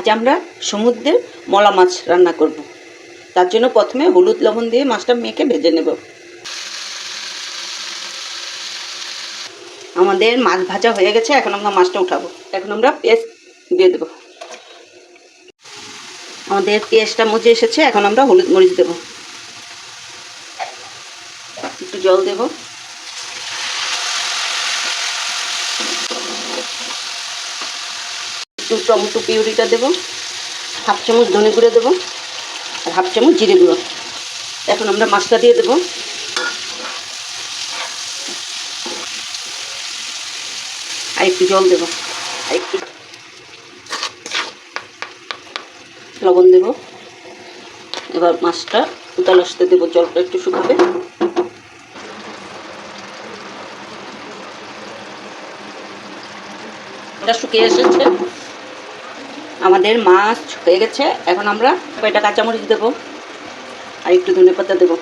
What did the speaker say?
আজ আমরা সমুদ্রের মলা মাছ রান্না করব। তার জন্য প্রথমে হলুদ লবণ দিয়ে মাছটা মেখে ভেজে নেব। আমাদের মাছ ভাজা হয়ে গেছে, এখন আমরা মাছটা উঠাবো। এখন আমরা পেঁয়াজ দিয়ে দেবো। আমাদের পেঁয়াজটা মজে এসেছে, এখন আমরা হলুদ মরিচ দেব, একটু জল দেব, একটু টমেটো পিউরিটা দেবো, হাফ চামচ ধনে গুঁড়ো দেবো আর হাফ চামচ জিরে গুঁড়ো। এখন আমরা মাছটা দিয়ে দেবো। আর একটু জল দেবো, আর একটু লবণ দেব। এবার মাছটা উতাল আসতে দেবো, জলটা একটু শুকাবে। এটা শুকিয়ে এসেছে, আমাদের মাছ হয়ে গেছে। এখন আমরা কয়টা কাঁচামরিচ দেবো আর একটু ধনেপাতা দেবো।